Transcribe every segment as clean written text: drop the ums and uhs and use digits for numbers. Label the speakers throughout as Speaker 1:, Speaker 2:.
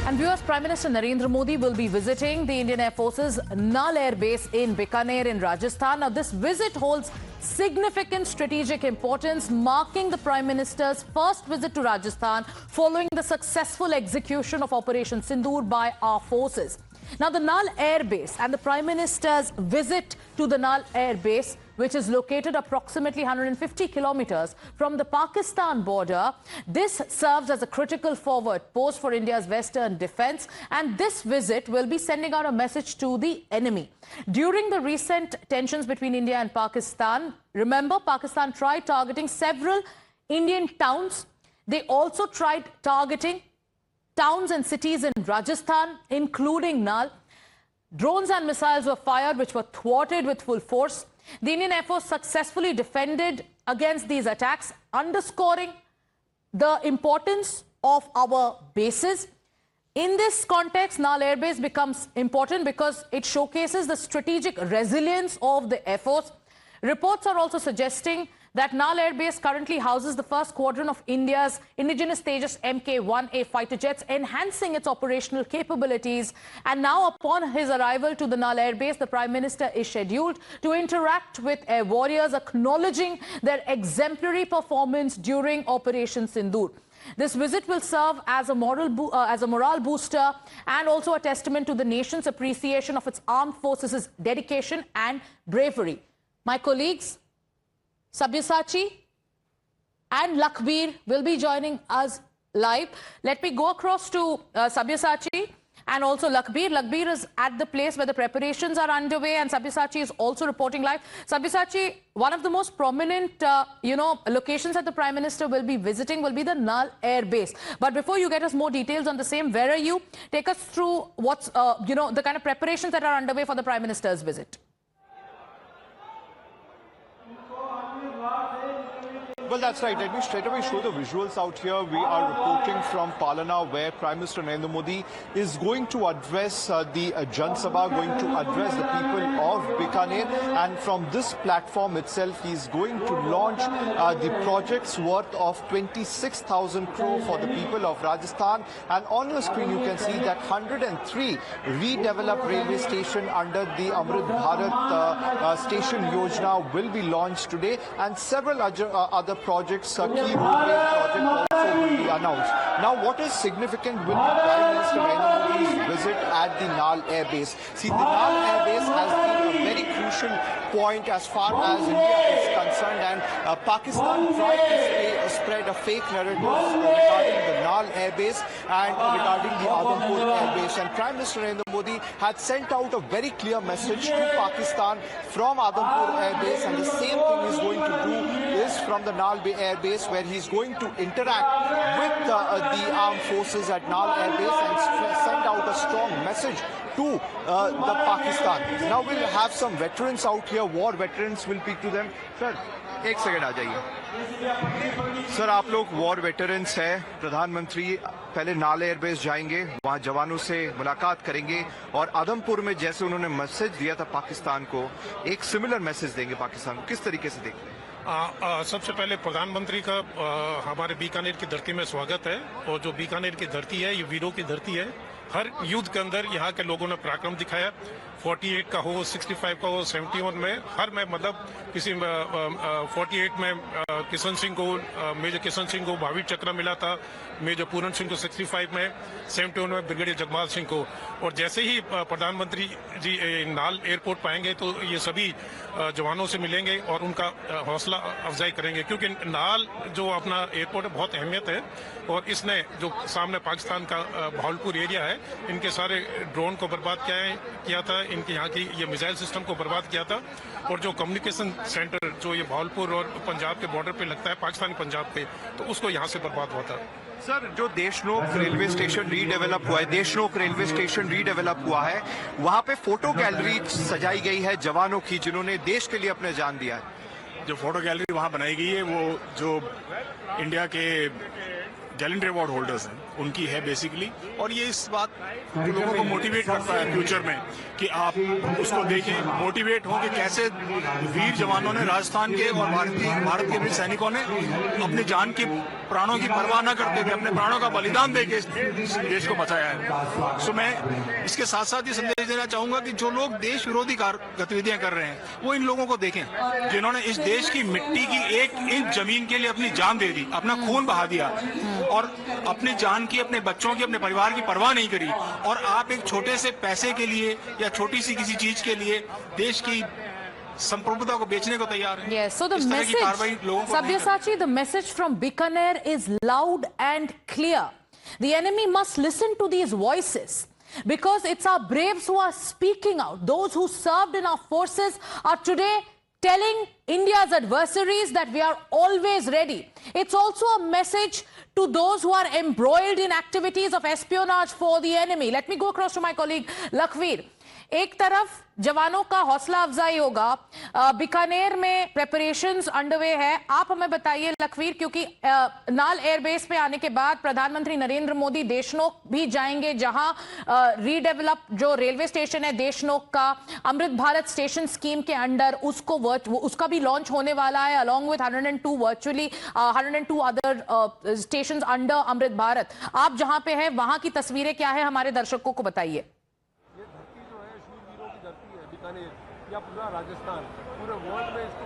Speaker 1: And viewers, Prime Minister Narendra Modi will be visiting the Indian Air Force's Nal Air Base in Bikaner in Rajasthan. Now, this visit holds significant strategic importance, marking the Prime Minister's first visit to Rajasthan following the successful execution of Operation Sindoor by our forces. Now, the Nal Air Base and the Prime Minister's visit to the Nal Air Base, which is located approximately 150 kilometers from the Pakistan border, this serves as a critical forward post for India's western defense, and this visit will be sending out a message to the enemy. During the recent tensions between India and Pakistan, remember, Pakistan tried targeting several Indian towns. They also tried targeting towns and cities in Rajasthan, including Nal. Drones and missiles were fired, which were thwarted with full force. The Indian Air Force successfully defended against these attacks, underscoring the importance of our bases. In this context, Nal Air Base becomes important because it showcases the strategic resilience of the Air Force. Reports are also suggesting that Nal Air Base currently houses the first squadron of India's indigenous Tejas Mk-1A fighter jets, enhancing its operational capabilities. And now, upon his arrival to the Nal Air Base, the Prime Minister is scheduled to interact with air warriors, acknowledging their exemplary performance during Operation Sindoor. This visit will serve as a morale booster and also a testament to the nation's appreciation of its armed forces' dedication and bravery. My colleagues Sabyasachi and Lakhbir will be joining us live. Let me go across to Sabyasachi and also Lakhbir. Lakhbir is at the place where the preparations are underway, and Sabyasachi is also reporting live. Sabyasachi, one of the most prominent, locations that the Prime Minister will be visiting will be the Nal Air Base. But before you get us more details on the same, where are you? Take us through what's, the kind of preparations that are underway for the Prime Minister's visit.
Speaker 2: Well, that's right. Let me straight away show the visuals out here. We are reporting from Palana, where Prime Minister Narendra Modi is going to address the Jan Sabha, going to address the people of Bikaner. And from this platform itself, he is going to launch the projects worth of 26,000 crore for the people of Rajasthan. And on your screen, you can see that 103 redeveloped railway station under the Amrit Bharat Station Yojana will be launched today, and several other projects, key roadway project also will be announced. Now, what is significant with the Prime Minister Narendra Modi's visit at the Nal Air Base? See, the Nal Air Base has been a very crucial point as far as India is concerned, and Pakistan tried to spread a fake narrative regarding the Nal Air Base and regarding the Adhampur Air Base. And Prime Minister Narendra Modi had sent out a very clear message to Pakistan from Adhampur Air Base, and the same thing he's going to do is from the Nal Air Base, where he's going to interact with the armed forces at Nal Air Base and send out a strong message to the Pakistan. Now we'll have some veterans out here, war veterans. We'll speak to them. Sir, एक second आ जाइए. Sir, आप लोग war veterans हैं. प्रधानमंत्री पहले नाल air base जाएंगे, वहां जवानों से मुलाकात करेंगे, और आदमपुर में जैसे उन्होंने मैसेज दिया था पाकिस्तान को, एक सिमिलर मैसेज देंगे पाकिस्तान को. किस तरीके से देखते हैं?
Speaker 3: सबसे पहले प्रधानमंत्री का हमारे बीकानेर की धरती में स्वागत है. और जो बीकानेर की धरती है, ये वीरों की धरती है. हर युद्ध के अंदर यहाँ के लोगों ने पराक्रम दिखाया. 48 का हो, 65 का हो, 71 में, हर में मतलब किसी 48 में किशन सिंह को, मेजर किशन सिंह को भावी चक्र मिला था. मेजर पूरन सिंह को 65 में, 71 में ब्रिगेडियर जगमाल सिंह को. और जैसे ही प्रधानमंत्री जी नाल एयरपोर्ट पाएंगे तो ये सभी जवानों से मिलेंगे और उनका हौसला अफजाई करेंगे, क्योंकि नाल जो अपना एयरपोर्ट है बहुत अहमियत है. और इसने जो सामने पाकिस्तान का भावलपुर एरिया है, इनके सारे ड्रोन को बर्बाद किया था, इनके यहाँ की ये मिसाइल सिस्टम को बर्बाद किया था. और जो कम्युनिकेशन सेंटर जो ये भावलपुर और पंजाब के बॉर्डर पे लगता है, पाकिस्तानी पंजाब पे, तो उसको यहाँ से बर्बाद हुआ था.
Speaker 2: सर, जो देशनोक रेलवे स्टेशन रीडेवलप हुआ है, देशनोक रेलवे स्टेशन रीडेवलप हुआ है, वहाँ पे फोटो गैलरी सजाई गई है जवानों की, जिन्होंने देश के लिए अपने जान दिया है.
Speaker 4: जो फोटो गैलरी वहाँ बनाई गई है, वो जो इंडिया के गैलेंट्री अवार्ड होल्डर्स हैं उनकी है बेसिकली, और ये इस बात लोगों को मोटिवेट करता है फ्यूचर में कि आप उसको देखें, मोटिवेट हों कि कैसे वीर जवानों ने, राजस्थान के और भारत के वीर सैनिकों ने अपनी जान की, प्राणों की परवाह न करते हुए अपने प्राणों का बलिदान देके इस देश को बचाया है। सो मैं इसके साथ साथ ये संदेश देना चाहूंगा कि जो लोग देश विरोधी गतिविधियां कर रहे हैं वो इन लोगों को देखें जिन्होंने इस देश की मिट्टी की 1 इंच जमीन के लिए अपनी जान दे दी, अपना खून बहा दिया और अपनी जान की, अपने बच्चों की, अपने परिवार की परवाह नहीं करी, और आप एक छोटे से पैसे के लिए या छोटी सी किसी चीज के लिए देश की संप्रभुता को बेचने को तैयार है।
Speaker 1: Yes, so the message, Sabyasachi, the message from Bikaner is loud and clear. The enemy must listen to these voices because it's our braves who are speaking out. Those who served in our forces are today telling India's adversaries that we are always ready. It's also a message to those who are embroiled in activities of espionage for the enemy. Let me go across to my colleague Lakhveer. एक तरफ जवानों का हौसला अफजाई होगा, बीकानेर में preparations underway है। आप हमें बताइए लखवीर, क्योंकि नाल एयरबेस पे आने के बाद प्रधानमंत्री नरेंद्र मोदी देशनोक भी जाएंगे, जहां रीडेवलप जो रेलवे स्टेशन है देशनोक का अमृत भारत स्टेशन स्कीम के अंडर उसका भी लॉन्च होने वाला है, along with 102 other station under Amrit Bharat. आप जहां पे हैं वहां की तस्वीरें क्या है, हमारे दर्शकों को बताइए।
Speaker 5: या पूरा राजस्थान, पूरे वर्ल्ड में इसको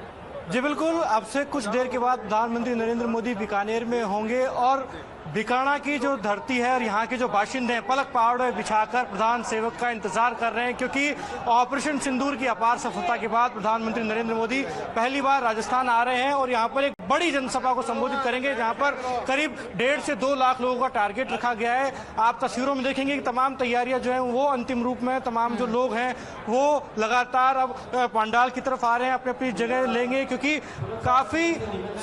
Speaker 6: जी बिल्कुल, अब से कुछ देर के बाद प्रधानमंत्री नरेंद्र मोदी बीकानेर में होंगे और बीकाना की जो धरती है और यहाँ के जो बाशिंदे हैं पलक पहाड़ बिछाकर प्रधान सेवक का इंतजार कर रहे हैं, क्योंकि ऑपरेशन सिंदूर की अपार सफलता के बाद प्रधानमंत्री नरेंद्र मोदी पहली बार राजस्थान आ रहे हैं और यहाँ पर एक बड़ी जनसभा को संबोधित करेंगे, जहाँ पर करीब 1.5 से 2 लाख लोगों का टारगेट रखा गया है। आप तस्वीरों में देखेंगे कि तमाम तैयारियां जो हैं वो अंतिम रूप में, तमाम जो लोग हैं वो लगातार अब पंडाल की तरफ आ रहे हैं, अपनी अपनी जगह लेंगे, क्योंकि काफी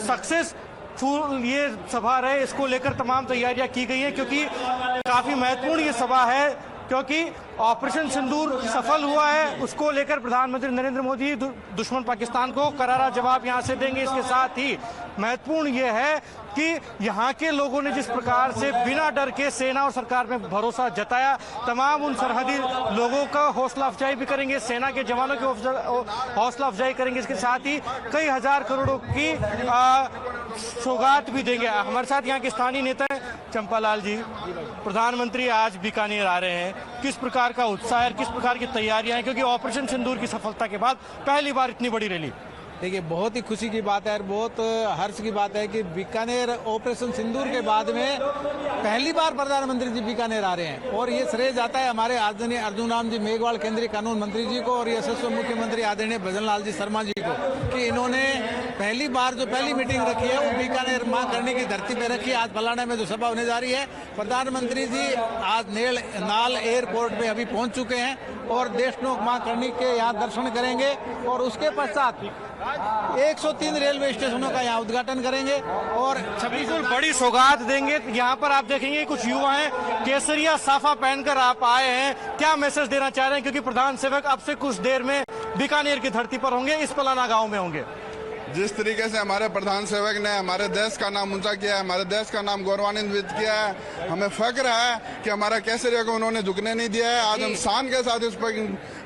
Speaker 6: सक्सेसफुल ये सभा रहे, इसको लेकर तमाम तैयारियां की गई हैं, क्योंकि काफी महत्वपूर्ण ये सभा है, क्योंकि ऑपरेशन सिंदूर सफल हुआ है। उसको लेकर प्रधानमंत्री नरेंद्र मोदी दुश्मन पाकिस्तान को करारा जवाब यहां से देंगे। इसके साथ ही महत्वपूर्ण यह है कि यहाँ के लोगों ने जिस प्रकार से बिना डर के सेना और सरकार में भरोसा जताया, तमाम उन सरहदी लोगों का हौसला अफजाई भी करेंगे, सेना के जवानों की हौसला अफजाई करेंगे। इसके साथ ही कई हजार करोड़ों की सौगात भी देंगे। हमारे साथ यहाँ के स्थानीय नेता हैं चंपालाल जी। प्रधानमंत्री आज बीकानेर आ रहे हैं, किस प्रकार का उत्साह है, किस प्रकार की तैयारियां हैं, क्योंकि ऑपरेशन सिंदूर की सफलता के बाद पहली बार इतनी बड़ी रैली।
Speaker 5: देखिए, बहुत ही खुशी की बात है और बहुत हर्ष की बात है कि बीकानेर ऑपरेशन सिंदूर के बाद में पहली बार प्रधानमंत्री जी बीकानेर आ रहे हैं, और ये श्रेय जाता है हमारे आदरणीय अर्जुन राम जी मेघवाल केंद्रीय कानून मंत्री जी को और यशस्वी मुख्यमंत्री आदरणीय भजन लाल जी शर्मा जी को, कि इन्होंने पहली बार जो पहली मीटिंग रखी है वो बीकानेर मां करनी की धरती पे रखी है। आज फलाना में जो सभा होने जा रही है, प्रधानमंत्री जी आज नाल एयरपोर्ट में अभी पहुंच चुके हैं और देशनोक मां करनी के यहाँ दर्शन करेंगे और उसके पश्चात 103 रेलवे स्टेशनों का यहाँ उद्घाटन करेंगे और
Speaker 6: बिल्कुल बड़ी सौगात देंगे। यहाँ पर आप देखेंगे कुछ युवा हैं, केसरिया साफा पहनकर आप आए हैं, क्या मैसेज देना चाह रहे हैं, क्योंकि प्रधान सेवक अब से कुछ देर में बीकानेर की धरती पर होंगे, इस पलाना गांव में होंगे।
Speaker 7: जिस तरीके से हमारे प्रधान सेवक ने हमारे देश का नाम ऊंचा किया है, हमारे देश का नाम गौरवान्वित किया है, हमें फख्र है कि हमारा केसरिया को उन्होंने झुकने नहीं दिया है। आज हम शान के साथ इस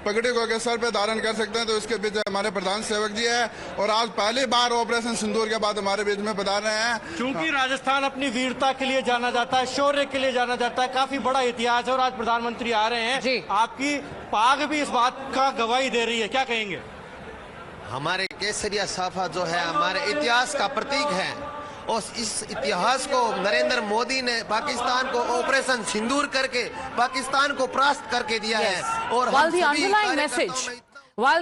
Speaker 7: पगड़ी को के सर पे धारण कर सकते हैं, तो इसके पीछे हमारे प्रधान सेवक जी है और आज पहली बार ऑपरेशन सिंदूर के बाद हमारे बीच में पधार रहे हैं।
Speaker 6: क्योंकि राजस्थान अपनी वीरता के लिए जाना जाता है, शौर्य के लिए जाना जाता है, काफी बड़ा इतिहास है और आज प्रधानमंत्री आ रहे हैं, आपकी पाग भी इस बात का गवाही दे रही है, क्या कहेंगे?
Speaker 8: हमारे केसरिया साफा जो है हमारे इतिहास का प्रतीक है और इस इतिहास को नरेंद्र मोदी ने पाकिस्तान को ऑपरेशन सिंदूर करके पाकिस्तान को परास्त करके दिया है। और
Speaker 1: While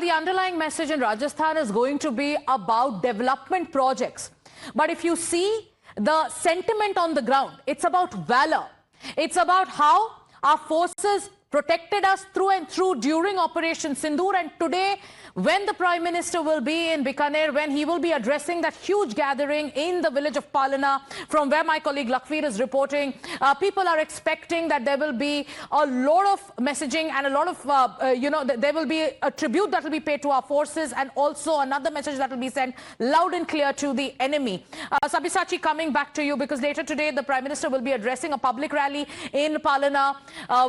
Speaker 1: the underlying message in Rajasthan is going to be about development projects, but if you see the sentiment on the ground, it's about valor. It's about how our forces protected us through and through during Operation Sindoor. And today, when the Prime Minister will be in Bikaner, when he will be addressing that huge gathering in the village of Palana, from where my colleague Lakhvir is reporting, people are expecting that there will be a lot of messaging and a lot of, there will be a tribute that will be paid to our forces, and also another message that will be sent loud and clear to the enemy. Sabyasachi, coming back to you, because later today the Prime Minister will be addressing a public rally in Palana,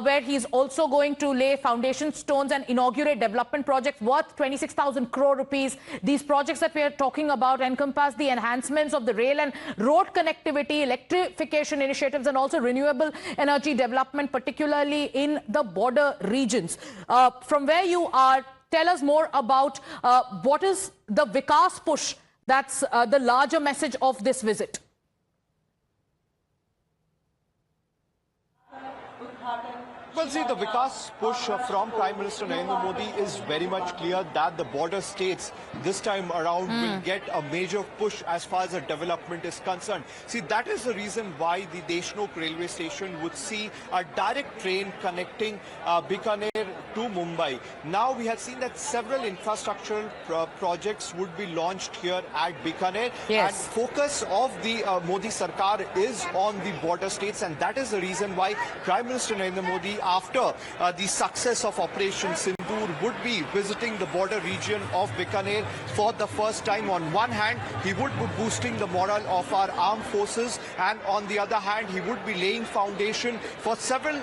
Speaker 1: where he's also going to lay foundation stones and inaugurate development projects worth 26,000 crore rupees. These projects that we are talking about encompass the enhancements of the rail and road connectivity, electrification initiatives, and also renewable energy development, particularly in the border regions. From where you are, tell us more about what is the Vikas push that's the larger message of this visit.
Speaker 2: Well, see, the Vikas push from Prime Minister Narendra Modi is very much clear that the border states this time around will get a major push as far as the development is concerned. See, that is the reason why the Deshnok railway station would see a direct train connecting Bikaner to Mumbai. Now, we have seen that several infrastructural projects would be launched here at Bikaner.
Speaker 1: Yes.
Speaker 2: And focus of the Modi Sarkar is on the border states, and that is the reason why Prime Minister Narendra Modi, after the success of Operation Sindoor, would be visiting the border region of Bikaner for the first time. On one hand, he would be boosting the morale of our armed forces, and on the other hand, he would be laying foundation for several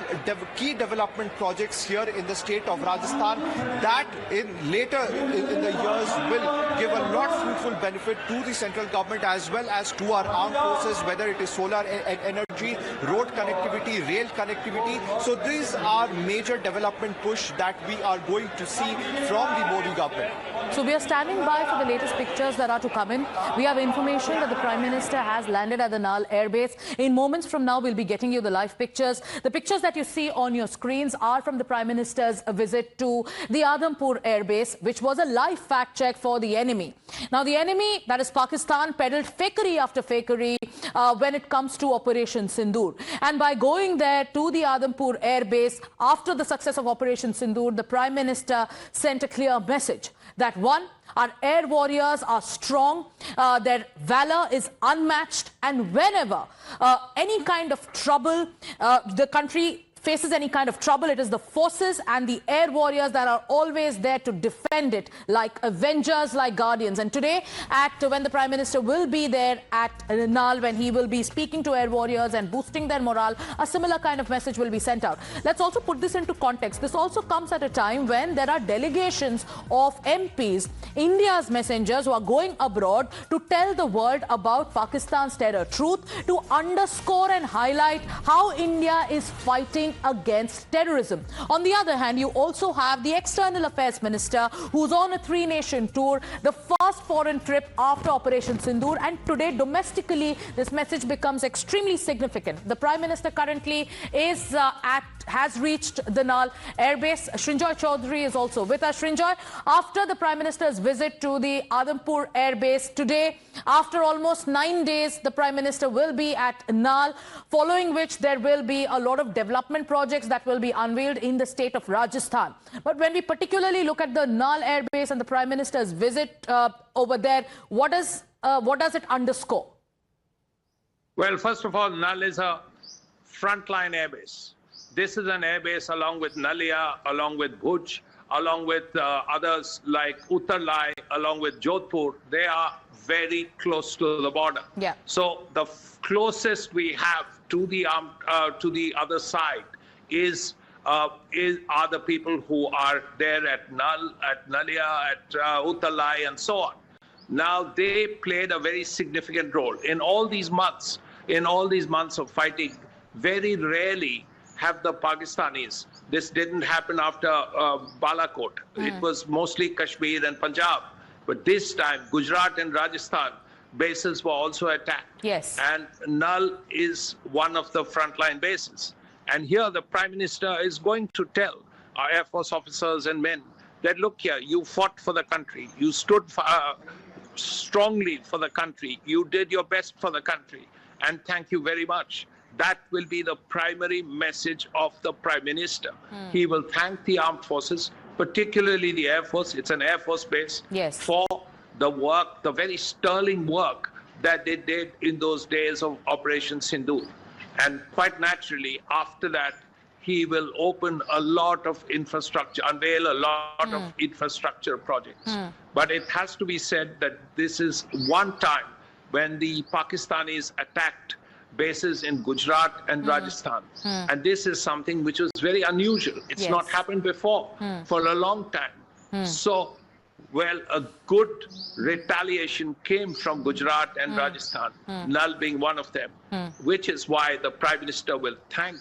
Speaker 2: key development projects here in the state of Rajasthan that in the years will give a lot fruitful benefit to the central government as well as to our armed forces, whether it is solar energy, road connectivity, rail connectivity. So these are major development push that we are going to see from the Modi government.
Speaker 1: So we are standing by for the latest pictures that are to come in. We have information that the Prime Minister has landed at the Nal Air Base. In moments from now, we'll be getting you the live pictures. The pictures that you see on your screens are from the Prime Minister's visit to the Adhampur Air Base, which was a live fact check for the enemy. Now, the enemy, that is Pakistan, peddled fakery after fakery when it comes to Operation Sindoor. And by going there to the Adhampur Air Base after the success of Operation Sindoor, the Prime Minister sent a clear message that, one, our air warriors are strong, their valor is unmatched, and whenever any kind of trouble, the country faces any kind of trouble, it is the forces and the air warriors that are always there to defend it, like avengers, like guardians. And today, when the Prime Minister will be there at Nal, when he will be speaking to air warriors and boosting their morale, a similar kind of message will be sent out. Let's also put this into context. This also comes at a time when there are delegations of MPs, India's messengers, who are going abroad to tell the world about Pakistan's terror truth, to underscore and highlight how India is fighting against terrorism. On the other hand, you also have the External Affairs Minister, who's on a three-nation tour, the first foreign trip after Operation Sindoor, and today domestically this message becomes extremely significant. The Prime Minister currently is has reached the Nal Air Base. Srinjoy Chaudhary is also with us. Srinjoy, after the Prime Minister's visit to the Adhampur Air Base today, after almost 9 days, the Prime Minister will be at Nal, following which there will be a lot of development projects that will be unveiled in the state of Rajasthan. But when we particularly look at the Nal Air Base and the Prime Minister's visit over there, what does it underscore?
Speaker 9: Well, first of all, Nal is a frontline airbase. This is an airbase along with Nalia, along with Bhuj, along with others like Uttarlai, along with Jodhpur. They are very close to the border.
Speaker 1: Yeah.
Speaker 9: So the closest we have to the other side are the people who are there at Nal, at Nalia, at Uttarlai, and so on. Now, they played a very significant role in all these months. In all these months of fighting, very rarely have the Pakistanis. This didn't happen after Balakot. It was mostly Kashmir and Punjab. But this time, Gujarat and Rajasthan bases were also attacked.
Speaker 1: Yes.
Speaker 9: And Nal is one of the frontline bases. And here the Prime Minister is going to tell our Air Force officers and men that, look here, you fought for the country. You stood strongly for the country. You did your best for the country. And thank you very much. That will be the primary message of the Prime Minister. He will thank the armed forces, particularly the Air Force. It's an Air Force base.
Speaker 1: Yes.
Speaker 9: For the work, the very sterling work that they did in those days of Operation Sindoor. And quite naturally, after that, he will open a lot of infrastructure, unveil a lot of infrastructure projects. But it has to be said that this is one time when the Pakistanis attacked bases in Gujarat and Rajasthan. And this is something which was very unusual. It's not happened before for a long time. So, well, a good retaliation came from Gujarat and Rajasthan, Nal being one of them, which is why the Prime Minister will thank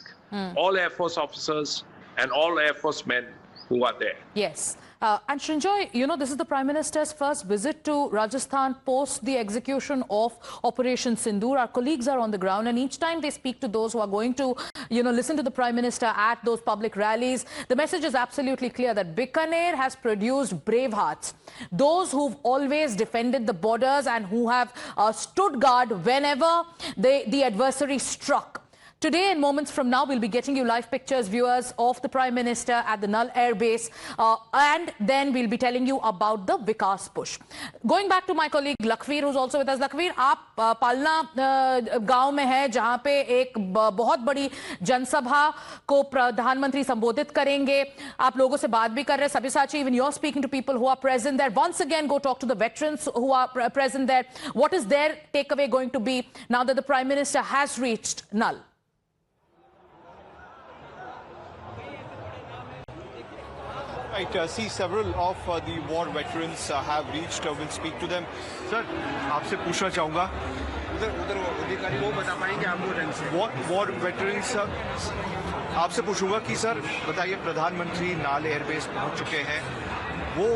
Speaker 9: all Air Force officers and all Air Force men who are there.
Speaker 1: Yes. And Srinjoy, you know, this is the Prime Minister's first visit to Rajasthan post the execution of Operation Sindoor. Our colleagues are on the ground, and each time they speak to those who are going to, you know, listen to the Prime Minister at those public rallies, the message is absolutely clear that Bikaner has produced brave hearts. Those who've always defended the borders and who have stood guard whenever the adversary struck. Today, in moments from now, we'll be getting you live pictures, viewers, of the Prime Minister at the Nal Air Base, and then we'll be telling you about the Vikas push. Going back to my colleague Lakhvir, who's also with us. Lakhvir, आप पालना गांव में है, जहां पे एक बहुत बड़ी जनसभा को प्रधानमंत्री संबोधित करेंगे. आप लोगों से बात भी कर रहे हैं. Sabyasachi, even you're speaking to people who are present there. Once again, go talk to the veterans who are present there. What is their takeaway going to be now that the Prime Minister has reached Nal?
Speaker 2: Right, see, several of the war veterans have reached. We'll speak to them. Sir, आपसे पूछना चाहूँगा. उधर अधिकारी वो बता पाएंगे आपको ढंग से. War veterans, आपसे पूछूंगा कि सर बताइए, प्रधानमंत्री नाल एयरबेस पहुंच चुके हैं. वो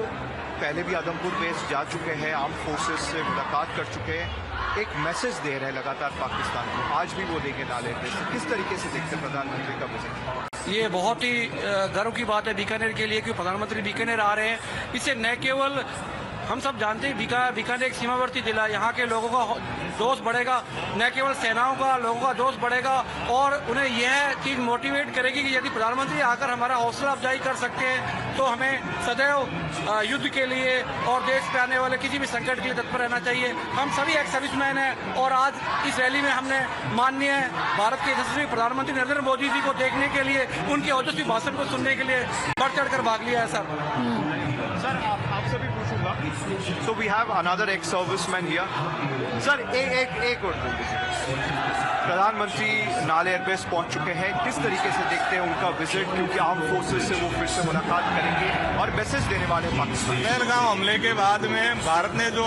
Speaker 2: पहले भी आदमपुर बेस जा चुके हैं, आर्म फोर्सेस से मुलाकात कर चुके हैं. एक मैसेज दे रहे हैं लगातार पाकिस्तान को. आज भी वो देंगे नाल एयरबेस. किस तरीके से देखते हैं प्रधानमंत्री का विजिट?
Speaker 10: ये बहुत ही गर्व की बात है बीकानेर के लिए कि प्रधानमंत्री बीकानेर आ रहे हैं. इससे न केवल हम सब जानते हैं बीकानेर एक सीमावर्ती जिला, यहाँ के लोगों का जोश बढ़ेगा, न केवल सेनाओं का, लोगों का जोश बढ़ेगा, और उन्हें यह चीज़ मोटिवेट करेगी कि यदि प्रधानमंत्री आकर हमारा हौसला अफजाई कर सकते हैं तो हमें सदैव युद्ध के लिए और देश पे आने वाले किसी भी संकट के लिए तत्पर रहना चाहिए. हम सभी एक सर्विसमैन हैं, और आज इस रैली में हमने माननीय भारत के यशस्वी प्रधानमंत्री नरेंद्र मोदी जी को देखने के लिए, उनके ओजस्वी भाषण को सुनने के लिए बढ़ चढ़ कर भाग लिया है.
Speaker 2: सर, आपसे भी पूछूंगा. So we have another ex-serviceman here. Sir, एक और प्रधानमंत्री नाल एयरबेस पहुंच चुके हैं. किस तरीके से देखते हैं उनका विजिट, क्योंकि आर्म फोर्सेस से वो फिर से मुलाकात करेंगे और मैसेज देने वाले पाकिस्तान.
Speaker 4: पहलगाम हमले के बाद में भारत ने जो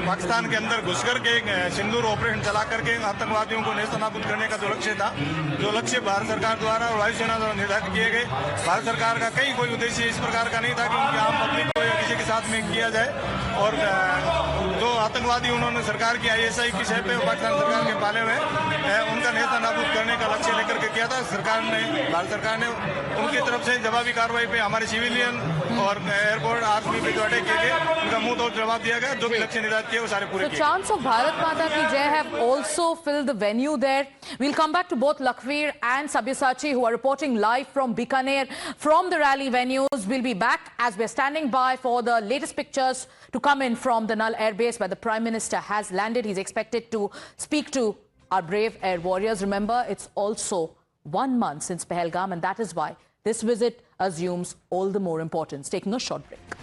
Speaker 4: पाकिस्तान के अंदर घुसकर के सिंदूर ऑपरेशन चला करके आतंकवादियों को नेस्तनाबूद करने का जो लक्ष्य था, जो लक्ष्य भारत सरकार द्वारा और वायुसेना द्वारा निर्धारित किए गए, भारत सरकार का कहीं कोई उद्देश्य इस प्रकार का नहीं था कि उनकी आम पब्लिक को या किसी के साथ में किया जाए. और जो आतंकवादी उन्होंने सरकार की ISI की शह पे पाकिस्तान सरकार के पाले में उनका नेता नाबूद करने का लक्ष्य लेकर के किया था. सरकार ने, भारत सरकार ने उनकी तरफ से जवाबी कार्रवाई पे हमारे सिविलियन और एयरपोर्ट आर्मी पे जो अटैक किए गए, उनका मुंह तोड़ जवाब दिया गया. जो भी लक्ष्य निर्धारित किए वो सारे पूरे किए.
Speaker 1: The chants of Bharat Mata Ki Jai have also filled the venue there. We'll come back to both Lakhvir and Sabyasachi, who are reporting live from Bikaner, from the rally venues. We'll be back as we're standing by for the latest pictures to come in from the Nal Air Base, where the Prime Minister has landed. He's expected to speak to our brave air warriors. Remember, it's also 1 month since Pahalgam, and that is why this visit assumes all the more importance. Taking a short break.